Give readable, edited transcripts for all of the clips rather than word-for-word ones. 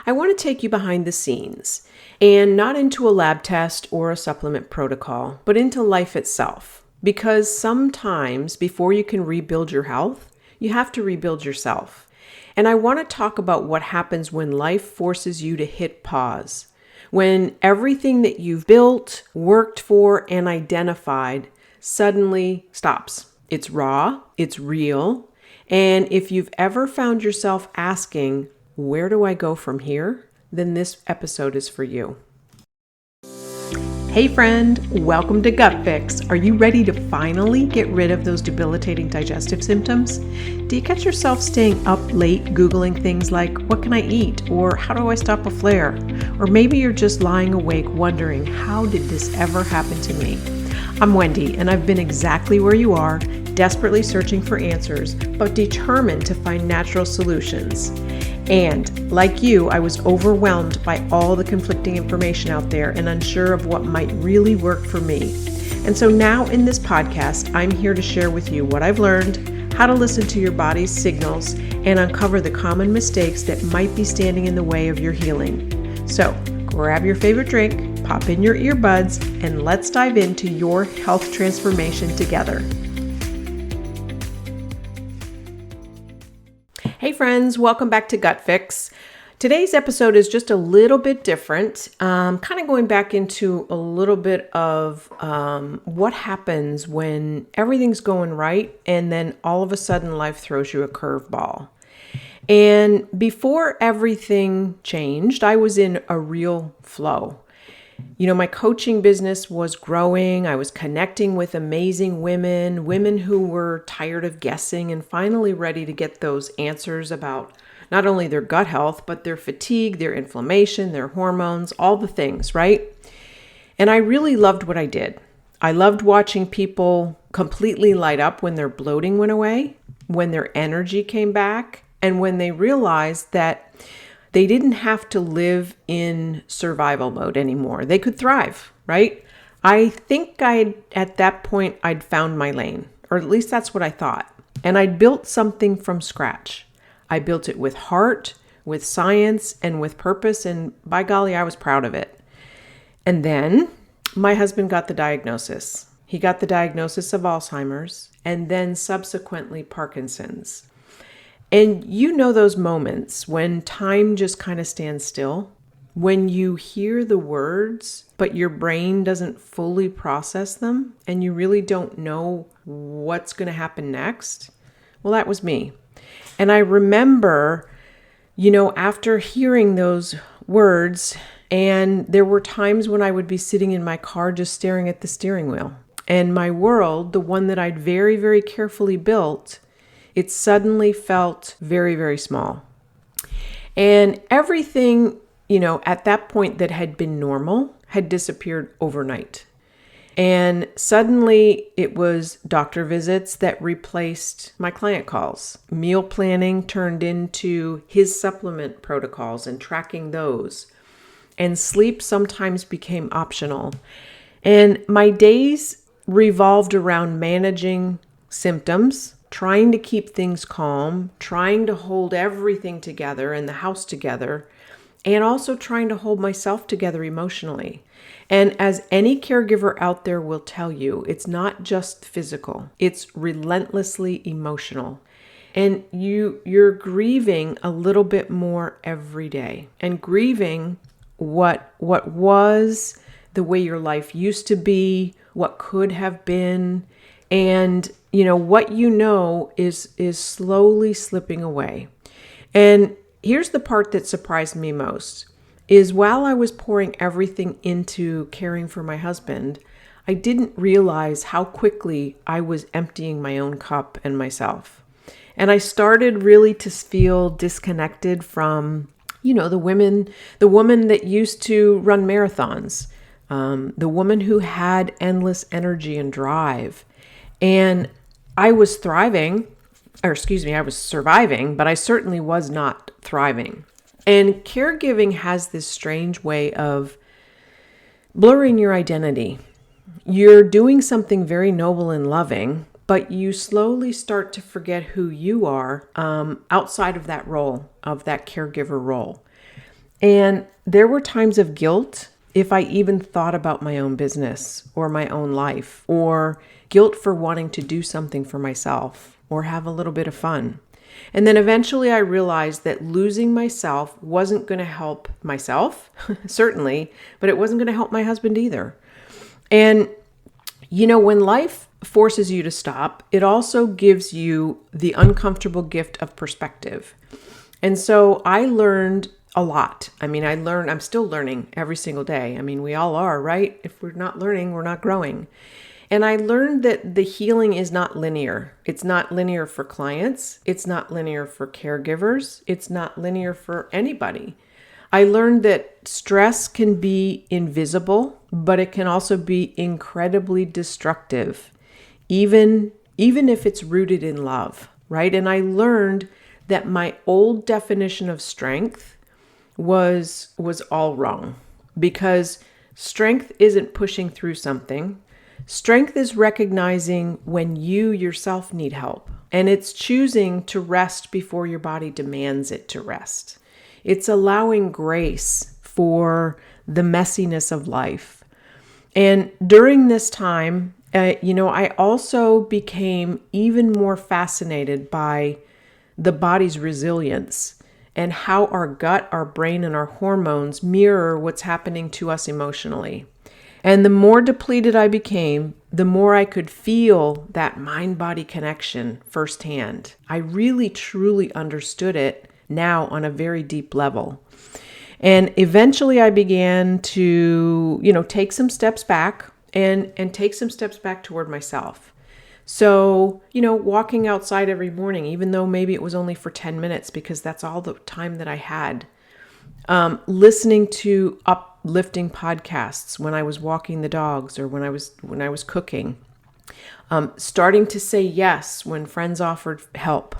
I want to take you behind the scenes and not into a lab test or a supplement protocol, but into life itself. Because sometimes before you can rebuild your health, you have to rebuild yourself. And I want to talk about what happens when life forces you to hit pause. When everything that you've built, worked for, and identified suddenly stops. It's raw, it's real, and if you've ever found yourself asking, where do I go from here? Then this episode is for you. Hey friend, welcome to Gut Fix. Are you ready to finally get rid of those debilitating digestive symptoms? Do you catch yourself staying up late Googling things like, what can I eat? Or how do I stop a flare? Or maybe you're just lying awake wondering, how did this ever happen to me? I'm Wendy, and I've been exactly where you are, desperately searching for answers, but determined to find natural solutions. And like you, I was overwhelmed by all the conflicting information out there and unsure of what might really work for me. And so now in this podcast, I'm here to share with you what I've learned, how to listen to your body's signals, and uncover the common mistakes that might be standing in the way of your healing. So grab your favorite drink, pop in your earbuds, and let's dive into your health transformation together. Hey friends, welcome back to Gut Fix. Today's episode is just a little bit different, kind of going back into a little bit of what happens when everything's going right and then all of a sudden life throws you a curveball. And before everything changed, I was in a real flow. You know, my coaching business was growing. I was connecting with amazing women who were tired of guessing and finally ready to get those answers about not only their gut health, but their fatigue, their inflammation, their hormones, all the things, right? And I really loved what I did. I loved watching people completely light up when their bloating went away, when their energy came back, and when they realized that they didn't have to live in survival mode anymore. They could thrive, right? I think at that point, I'd found my lane, or at least that's what I thought. And I'd built something from scratch. I built it with heart, with science, and with purpose. And by golly, I was proud of it. And then my husband got the diagnosis. He got the diagnosis of Alzheimer's and then subsequently Parkinson's. And you know those moments when time just kind of stands still, when you hear the words, but your brain doesn't fully process them and you really don't know what's going to happen next? Well, that was me. And I remember, after hearing those words, and there were times when I would be sitting in my car just staring at the steering wheel. And my world, the one that I'd very, very carefully built, it suddenly felt very, very small. And everything, at that point that had been normal had disappeared overnight. And suddenly it was doctor visits that replaced my client calls. Meal planning turned into his supplement protocols and tracking those. And sleep sometimes became optional. And my days revolved around managing symptoms, trying to keep things calm, trying to hold everything together and the house together, and also trying to hold myself together emotionally. And as any caregiver out there will tell you, it's not just physical, it's relentlessly emotional. And you're grieving a little bit more every day and grieving what was, the way your life used to be, what could have been, and what is slowly slipping away. And here's the part that surprised me most, is while I was pouring everything into caring for my husband, I didn't realize how quickly I was emptying my own cup and myself. And I started really to feel disconnected from, the woman that used to run marathons, the woman who had endless energy and drive. And I was surviving, but I certainly was not thriving. And caregiving has this strange way of blurring your identity. You're doing something very noble and loving, but you slowly start to forget who you are outside of that role, of that caregiver role. And there were times of guilt if I even thought about my own business or my own life, or guilt for wanting to do something for myself or have a little bit of fun. And then eventually I realized that losing myself wasn't going to help myself, certainly, but it wasn't going to help my husband either. And, when life forces you to stop, it also gives you the uncomfortable gift of perspective. And so I learned a lot. I'm still learning every single day. We all are, right? If we're not learning, we're not growing. And I learned that the healing is not linear. It's not linear for clients. It's not linear for caregivers. It's not linear for anybody. I learned that stress can be invisible, but it can also be incredibly destructive, even if it's rooted in love, right? And I learned that my old definition of strength was all wrong, because strength isn't pushing through something. Strength is recognizing when you yourself need help, and it's choosing to rest before your body demands it to rest. It's allowing grace for the messiness of life. And during this time, I also became even more fascinated by the body's resilience and how our gut, our brain, and our hormones mirror what's happening to us emotionally. And the more depleted I became, the more I could feel that mind-body connection firsthand. I really, truly understood it now on a very deep level. And eventually I began to, take some steps back and take some steps back toward myself. So, walking outside every morning, even though maybe it was only for 10 minutes because that's all the time that I had. Listening to uplifting podcasts when I was walking the dogs or when I was cooking. Starting to say yes when friends offered help.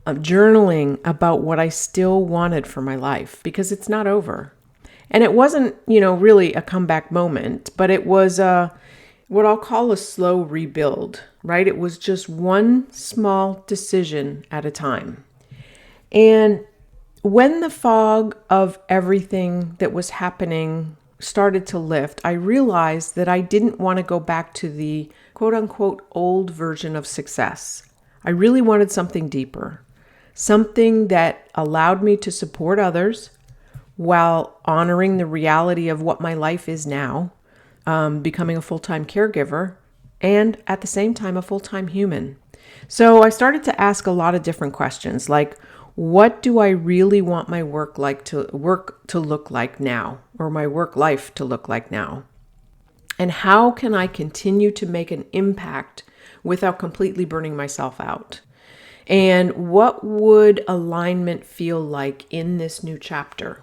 Journaling about what I still wanted for my life, because it's not over. And it wasn't, really a comeback moment, but it was what I'll call a slow rebuild, right? It was just one small decision at a time. And when the fog of everything that was happening started to lift, I realized that I didn't want to go back to the quote unquote old version of success. I really wanted something deeper, something that allowed me to support others while honoring the reality of what my life is now, becoming a full-time caregiver, and at the same time, a full-time human. So I started to ask a lot of different questions, like, what do I really want my work to look like now, or my work life to look like now? And how can I continue to make an impact without completely burning myself out? And what would alignment feel like in this new chapter?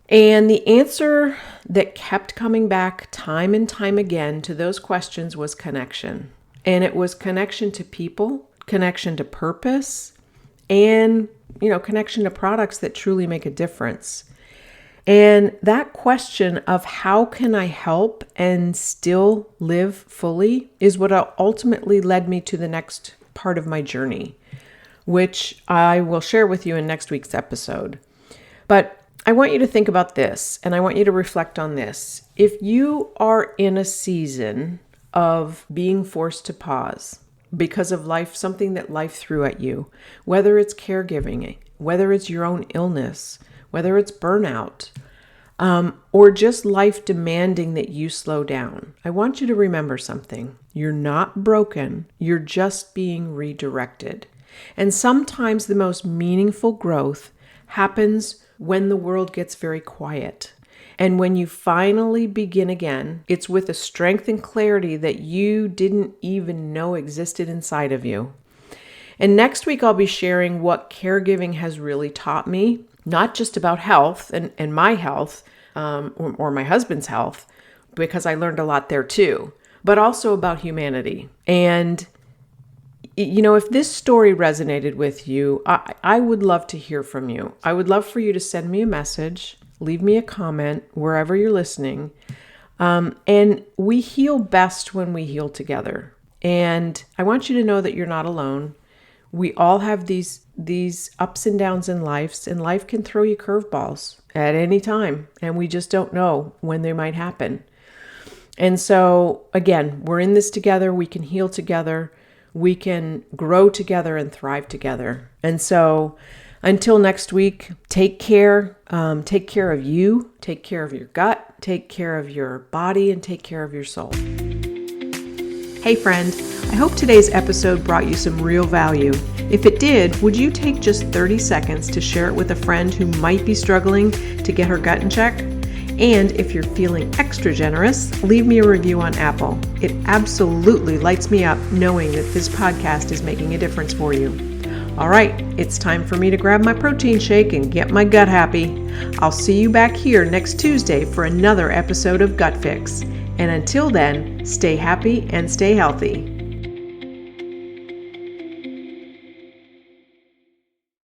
And the answer that kept coming back time and time again to those questions was connection. And it was connection to people, connection to purpose, and, connection to products that truly make a difference. And that question of how can I help and still live fully is what ultimately led me to the next part of my journey, which I will share with you in next week's episode. But I want you to think about this, and I want you to reflect on this. If you are in a season of being forced to pause because of life, something that life threw at you, whether it's caregiving, whether it's your own illness, whether it's burnout, or just life demanding that you slow down, I want you to remember something. You're not broken. You're just being redirected. And sometimes the most meaningful growth happens when the world gets very quiet. And when you finally begin again, it's with a strength and clarity that you didn't even know existed inside of you. And next week, I'll be sharing what caregiving has really taught me, not just about health and my health, or my husband's health, because I learned a lot there too, but also about humanity. And, if this story resonated with you, I would love to hear from you. I would love for you to send me a message, leave me a comment wherever you're listening. And we heal best when we heal together. And I want you to know that you're not alone. We all have these ups and downs in life, and life can throw you curveballs at any time, and we just don't know when they might happen. And so, again, we're in this together. We can heal together. We can grow together and thrive together. And so, until next week, take care. Take care of you. Take care of your gut. Take care of your body, and take care of your soul. Hey, friend. I hope today's episode brought you some real value. If it did, would you take just 30 seconds to share it with a friend who might be struggling to get her gut in check? And if you're feeling extra generous, leave me a review on Apple. It absolutely lights me up knowing that this podcast is making a difference for you. All right, it's time for me to grab my protein shake and get my gut happy. I'll see you back here next Tuesday for another episode of Gut Fix. And until then, stay happy and stay healthy.